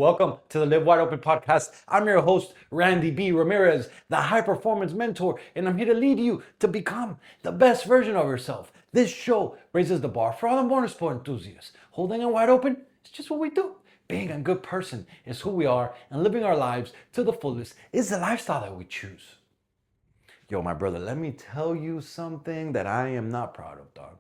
Welcome to the Live Wide Open podcast. I'm your host, Randy B. Ramirez, the high performance mentor, and I'm here to lead you to become the best version of yourself. This show raises the bar for all the motorsport enthusiasts. Holding it wide open is just what we do. Being a good person is who we are, and living our lives to the fullest is the lifestyle that we choose. Yo, my brother, let me tell you something that I am not proud of, dog.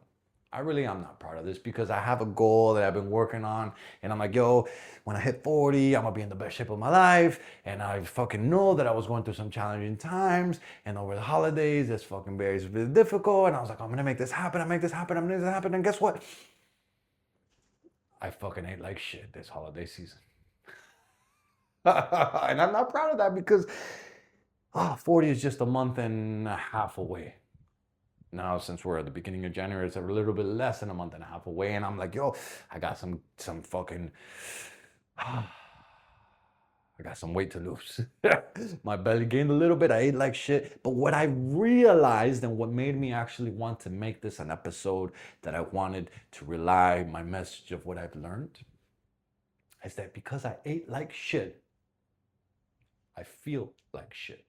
I really am not proud of this because I have a goal that I've been working on, and I'm like, yo, when I hit 40, I'm gonna be in the best shape of my life. And I fucking know that I was going through some challenging times, and over the holidays, it's fucking very difficult. And I was like, I'm gonna make this happen, I'm gonna make this happen, I'm gonna make this happen. And guess what? I fucking ate like shit this holiday season. And I'm not proud of that because 40 is just a month and a half away. Now, since we're at the beginning of January, it's a little bit less than a month and a half away. And I'm like, yo, I got some fucking, I got some weight to lose. My belly gained a little bit. I ate like shit. But what I realized and what made me actually want to make this an episode that I wanted to rely my message of what I've learned is that because I ate like shit, I feel like shit.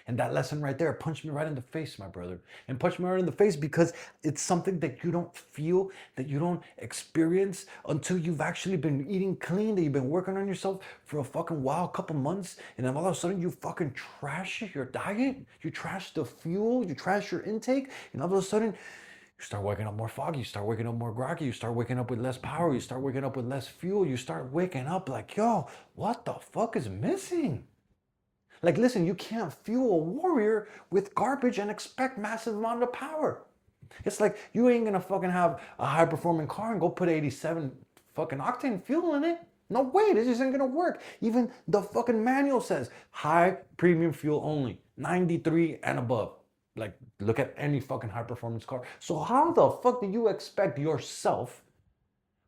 And that lesson right there punched me right in the face, my brother. And punched me right in the face because it's something that you don't feel, that you don't experience until you've actually been eating clean, that you've been working on yourself for a fucking while, a couple months, and then all of a sudden you fucking trash your diet, you trash the fuel, you trash your intake, and all of a sudden you start waking up more foggy, you start waking up more groggy, you start waking up with less power, you start waking up with less fuel, you start waking up like, yo, what the fuck is missing? Like, listen, you can't fuel a warrior with garbage and expect massive amount of power. It's like you ain't gonna fucking have a high performing car and go put 87 fucking octane fuel in it. No way, this isn't gonna work. Even the fucking manual says high premium fuel only, 93 and above. Like, look at any fucking high performance car. So how the fuck do you expect yourself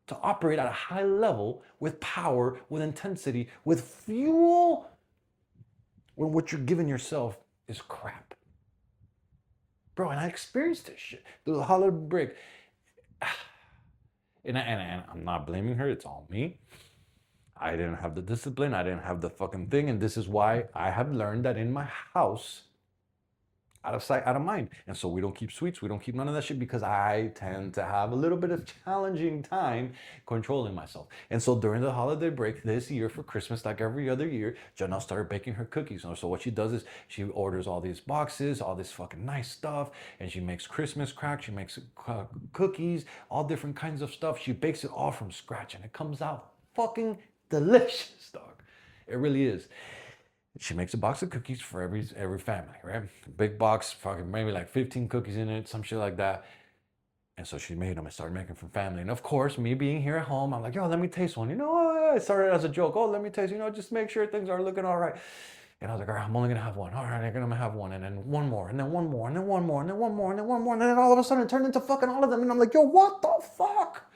to operate at a high level with power, with intensity, with fuel, when what you're giving yourself is crap? Bro, and I experienced this shit through the holiday break. And I'm not blaming her, it's all me. I didn't have the discipline, I didn't have the fucking thing, and this is why I have learned that in my house, out of sight, out of mind. And so we don't keep sweets, we don't keep none of that shit because I tend to have a little bit of challenging time controlling myself. And so during the holiday break this year for Christmas, like every other year, Janelle started baking her cookies. So what she does is she orders all these boxes, all this fucking nice stuff, and she makes Christmas cracks, she makes cookies, all different kinds of stuff. She bakes it all from scratch and it comes out fucking delicious, dog. It really is. She makes a box of cookies for every family, right? Big box, fucking maybe like 15 cookies in it, some shit like that. And so she made them and started making for family. And of course, me being here at home, I'm like, yo, let me taste one. I started as a joke. Oh, let me taste, just make sure things are looking all right. And I was like, all right, I'm only gonna have one. All right, I'm gonna have one, and then one more, and then one more, and then one more, and then one more, and then one more, and then all of a sudden it turned into fucking all of them. And I'm like, yo, what the fuck?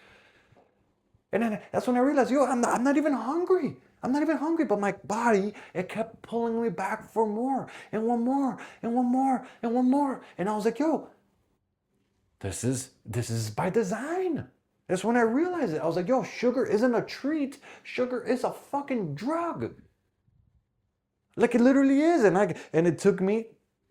And then that's when I realized, yo, I'm not even hungry. I'm not even hungry, but my body, it kept pulling me back for more, and one more, and one more, and one more. And I was like, yo, this is by design. That's when I realized it. I was like, yo, sugar isn't a treat. Sugar is a fucking drug. Like, it literally is. And it took me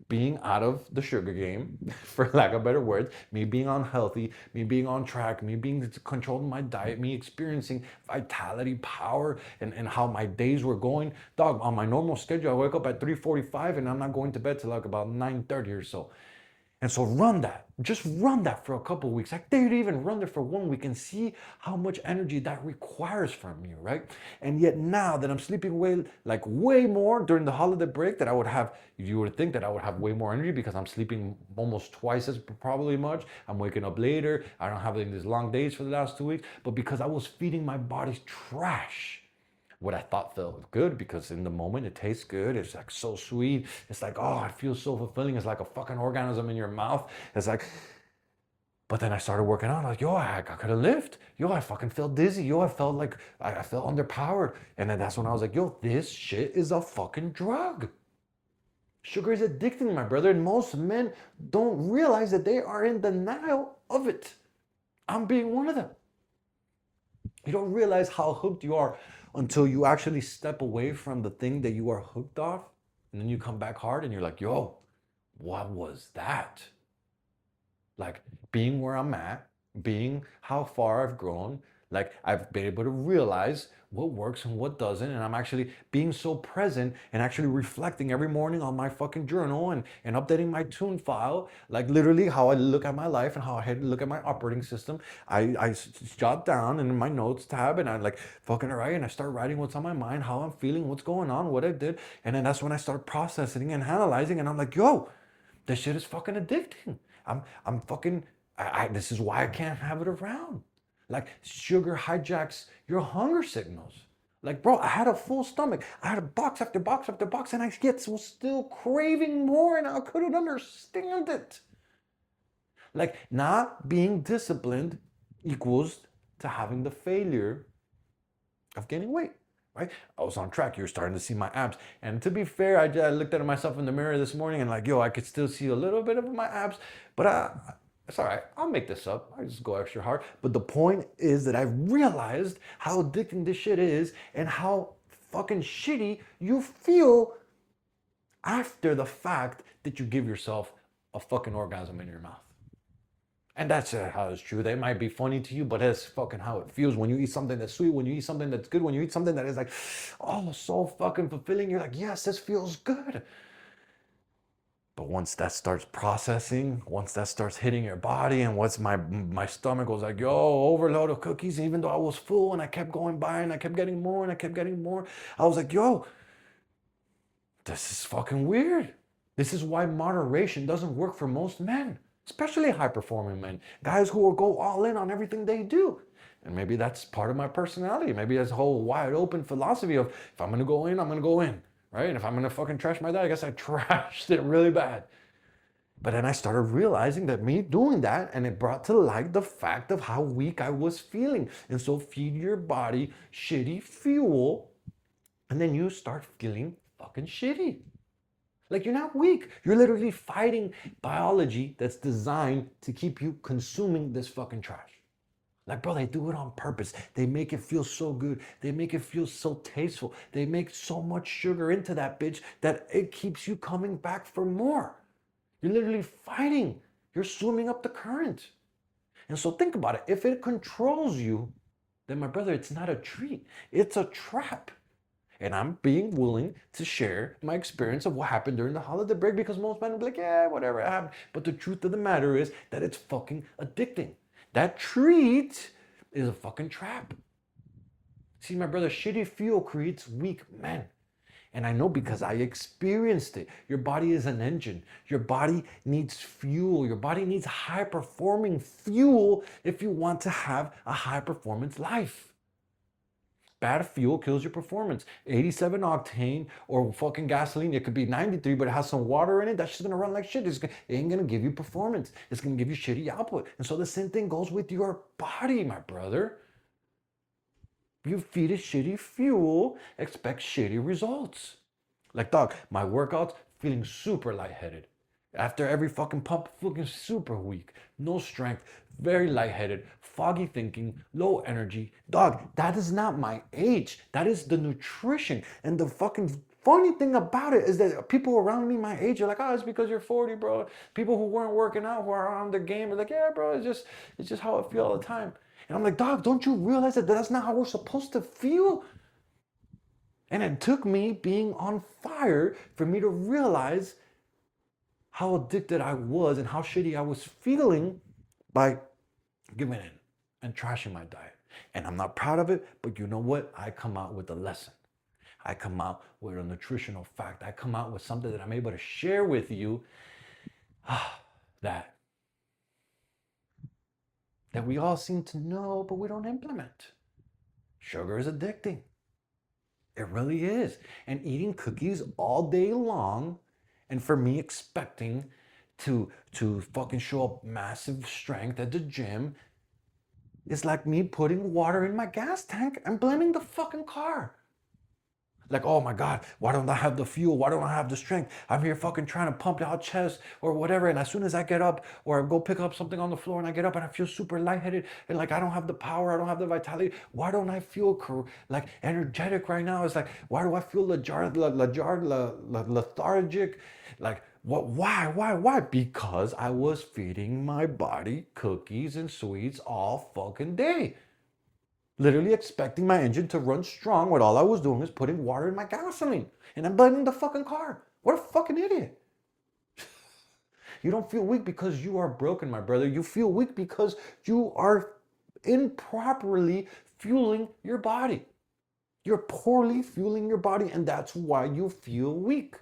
being out of the sugar game, for lack of better words, me being unhealthy, me being on track, me being controlling my diet, me experiencing vitality, power, and how my days were going. Dog, on my normal schedule, I wake up at 3:45 and I'm not going to bed till like about 9:30 or so. And so just run that for a couple of weeks. I dare you to even run there for 1 week and see how much energy that requires from you, right? And yet now that I'm sleeping way more during the holiday break, that I would have, you would think that I would have way more energy because I'm sleeping almost twice as probably much. I'm waking up later. I don't have these long days for the last 2 weeks, but because I was feeding my body's trash, what I thought felt good, because in the moment it tastes good. It's like so sweet. It's like, oh, it feels so fulfilling. It's like a fucking organism in your mouth. It's like, but then I started working out. I was like, yo, I couldn't lift. Yo, I fucking felt dizzy. Yo, I felt like I felt underpowered. And then that's when I was like, yo, this shit is a fucking drug. Sugar is addicting, my brother. And most men don't realize that they are in denial of it. I'm being one of them. You don't realize how hooked you are until you actually step away from the thing that you are hooked off. And then you come back hard and you're like, yo, what was that? Like being where I'm at, being how far I've grown, like I've been able to realize what works and what doesn't. And I'm actually being so present and actually reflecting every morning on my fucking journal and updating my tune file. Like literally how I look at my life and how I look at my operating system. I jot down and in my notes tab and I like fucking write and I start writing what's on my mind, how I'm feeling, what's going on, what I did. And then that's when I start processing and analyzing. And I'm like, yo, this shit is fucking addicting. I'm fucking, this is why I can't have it around. Like sugar hijacks your hunger signals. Like, bro, I had a full stomach. I had a box after box after box, and I was still craving more, and I couldn't understand it. Like, not being disciplined equals to having the failure of gaining weight. Right? I was on track. You're starting to see my abs. And to be fair, I looked at myself in the mirror this morning and like, yo, I could still see a little bit of my abs, but it's all right. I'll make this up. I just go extra hard. But the point is that I've realized how addicting this shit is and how fucking shitty you feel after the fact that you give yourself a fucking orgasm in your mouth. And that's how it's true. That might be funny to you, but that's fucking how it feels when you eat something that's sweet, when you eat something that's good, when you eat something that is like, oh, so fucking fulfilling. You're like, yes, this feels good. But once that starts processing, once that starts hitting your body, and once my stomach was like, yo, overload of cookies, even though I was full and I kept going by and I kept getting more and I kept getting more, I was like, yo, this is fucking weird. This is why moderation doesn't work for most men, especially high-performing men, guys who will go all in on everything they do. And maybe that's part of my personality. Maybe that's a whole wide open philosophy of if I'm going to go in, I'm going to go in, right? And if I'm going to fucking trash my diet, I guess I trashed it really bad. But then I started realizing that me doing that, and it brought to light the fact of how weak I was feeling. And so feed your body shitty fuel, and then you start feeling fucking shitty. Like you're not weak. You're literally fighting biology that's designed to keep you consuming this fucking trash. Like, bro, they do it on purpose. They make it feel so good. They make it feel so tasteful. They make so much sugar into that bitch that it keeps you coming back for more. You're literally fighting. You're swimming up the current. And so think about it. If it controls you, then my brother, it's not a treat. It's a trap. And I'm being willing to share my experience of what happened during the holiday break because most men will be like, yeah, whatever happened. But the truth of the matter is that it's fucking addicting. That treat is a fucking trap. See, my brother, shitty fuel creates weak men. And I know because I experienced it. Your body is an engine. Your body needs fuel. Your body needs high-performing fuel if you want to have a high-performance life. Bad fuel kills your performance. 87 octane or fucking gasoline, it could be 93, but it has some water in it, that's just gonna run like shit. It ain't gonna give you performance. It's gonna give you shitty output. And so the same thing goes with your body, my brother. You feed it shitty fuel, expect shitty results. Like, dog, my workouts, feeling super lightheaded. After every fucking pump, feeling super weak. No strength, very lightheaded, foggy thinking, low energy. Dog, that is not my age. That is the nutrition. And the fucking funny thing about it is that people around me my age are like, oh, it's because you're 40, bro. People who weren't working out, who are on their game, are like, yeah, bro, it's just how I feel all the time. And I'm like, dog, don't you realize that that's not how we're supposed to feel? And it took me being on fire for me to realize how addicted I was and how shitty I was feeling by giving in and trashing my diet. And I'm not proud of it, but you know what? I come out with a lesson. I come out with a nutritional fact. I come out with something that I'm able to share with you that we all seem to know, but we don't implement. Sugar is addicting. It really is. And eating cookies all day long, and for me expecting to fucking show up massive strength at the gym is like me putting water in my gas tank and blaming the fucking car. Like, oh my God, why don't I have the fuel? Why don't I have the strength? I'm here fucking trying to pump out chest or whatever. And as soon as I get up or I go pick up something on the floor and I get up and I feel super lightheaded and like I don't have the power, I don't have the vitality. Why don't I feel like energetic right now? It's like, why do I feel lethargic? Like, what? Why? Because I was feeding my body cookies and sweets all fucking day. Literally expecting my engine to run strong when all I was doing is putting water in my gasoline. And I'm blaming the fucking car. What a fucking idiot. You don't feel weak because you are broken, my brother. You feel weak because you are improperly fueling your body. You're poorly fueling your body, and that's why you feel weak.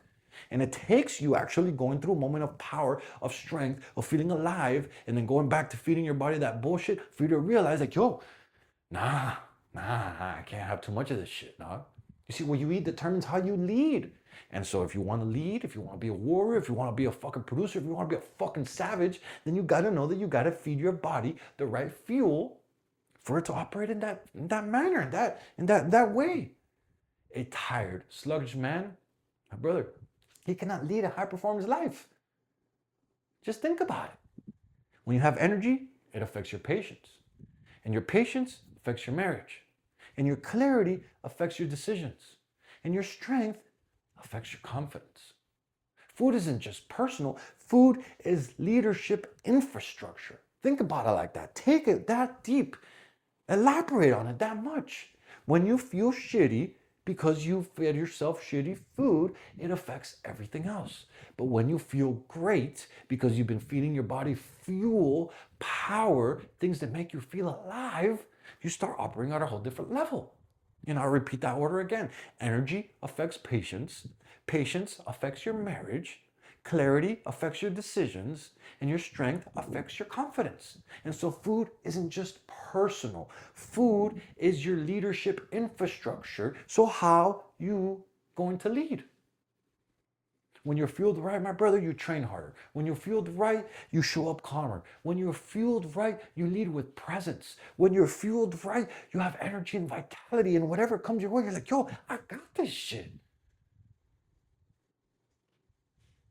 And it takes you actually going through a moment of power, of strength, of feeling alive, and then going back to feeding your body that bullshit for you to realize, like, yo, nah, I can't have too much of this shit, nah. You see, what you eat determines how you lead. And so if you want to lead, if you want to be a warrior, if you want to be a fucking producer, if you want to be a fucking savage, then you got to know that you got to feed your body the right fuel for it to operate in that manner, in that way. A tired, sluggish man, my brother, he cannot lead a high performance life. Just think about it. When you have energy, it affects your patience. And your patience affects your marriage. And your clarity affects your decisions. And your strength affects your confidence. Food isn't just personal, food is leadership infrastructure. Think about it like that. Take it that deep. Elaborate on it that much. When you feel shitty because you fed yourself shitty food, it affects everything else. But when you feel great because you've been feeding your body fuel, power, things that make you feel alive, you start operating at a whole different level. And I'll repeat that order again. Energy affects patience. Patience affects your marriage. Clarity affects your decisions, and your strength affects your confidence. And so food isn't just personal. Food is your leadership infrastructure. So how you going to lead? When you're fueled right, my brother, you train harder. When you're fueled right, you show up calmer. When you're fueled right, you lead with presence. When you're fueled right, you have energy and vitality, and whatever comes your way, you're like, yo, I got this shit.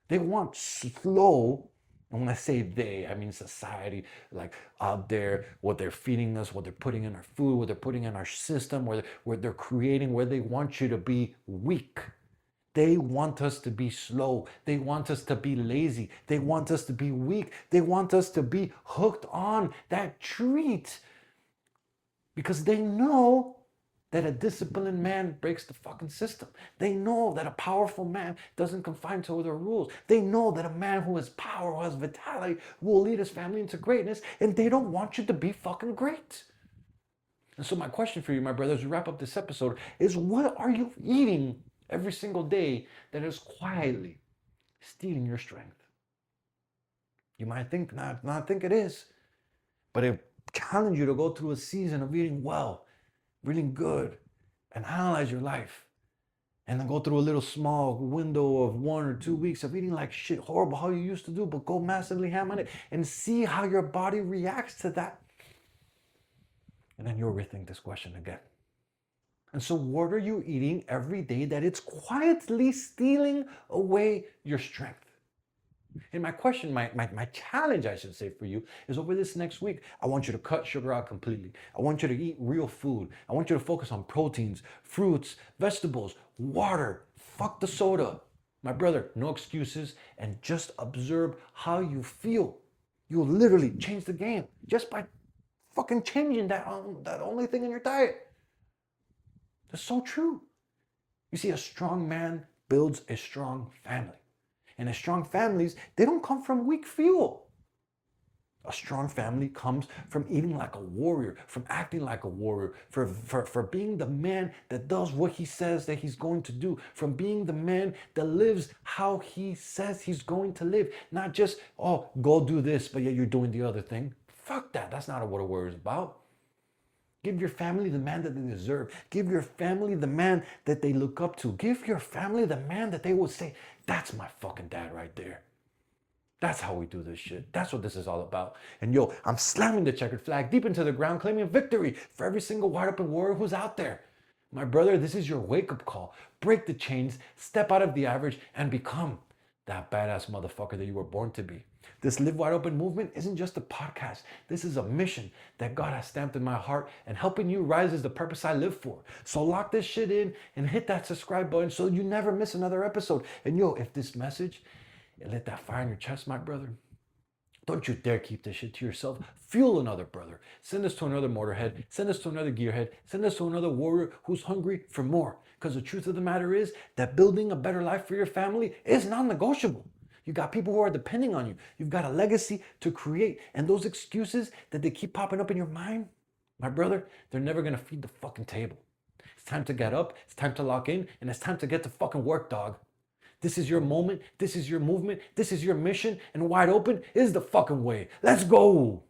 They want slow, and when I say they, I mean society, like out there, what they're feeding us, what they're putting in our food, what they're putting in our system, where they're creating, where they want you to be weak. They want us to be slow. They want us to be lazy. They want us to be weak. They want us to be hooked on that treat because they know that a disciplined man breaks the fucking system. They know that a powerful man doesn't confine to other rules. They know that a man who has power, who has vitality, will lead his family into greatness, and they don't want you to be fucking great. And so my question for you, my brothers, to wrap up this episode is, what are you eating every single day that is quietly stealing your strength? You might think not think it is, but I challenge you to go through a season of eating well, really good, and analyze your life. And then go through a little small window of 1 or 2 weeks of eating like shit, horrible how you used to do, but go massively ham on it and see how your body reacts to that. And then you'll rethink this question again. And so what are you eating every day that it's quietly stealing away your strength? And my question, my challenge, I should say, for you is over this next week, I want you to cut sugar out completely. I want you to eat real food. I want you to focus on proteins, fruits, vegetables, water. Fuck the soda. My brother, no excuses, and just observe how you feel. You'll literally change the game just by fucking changing that only thing in your diet. That's so true. You see, a strong man builds a strong family. And strong families, they don't come from weak fuel. A strong family comes from eating like a warrior, from acting like a warrior, for being the man that does what he says that he's going to do, from being the man that lives how he says he's going to live. Not just, oh, go do this, but yet you're doing the other thing. Fuck that. That's not what a warrior is about. Give your family the man that they deserve. Give your family the man that they look up to. Give your family the man that they will say, that's my fucking dad right there. That's how we do this shit. That's what this is all about. And yo, I'm slamming the checkered flag deep into the ground, claiming victory for every single wide open warrior who's out there. My brother, this is your wake-up call. Break the chains, step out of the average, and become that badass motherfucker that you were born to be. This Live Wide Open movement isn't just a podcast. This is a mission that God has stamped in my heart, and helping you rise is the purpose I live for. So lock this shit in and hit that subscribe button so you never miss another episode. And yo, if this message, it lit that fire in your chest, my brother, don't you dare keep this shit to yourself. Fuel another brother. Send this to another motorhead. Send this to another gearhead. Send this to another warrior who's hungry for more. Because the truth of the matter is that building a better life for your family is non-negotiable. You got people who are depending on you. You've got a legacy to create. And those excuses that they keep popping up in your mind, my brother, they're never going to feed the fucking table. It's time to get up. It's time to lock in. And it's time to get to fucking work, dog. This is your moment. This is your movement. This is your mission. And Wide Open is the fucking way. Let's go.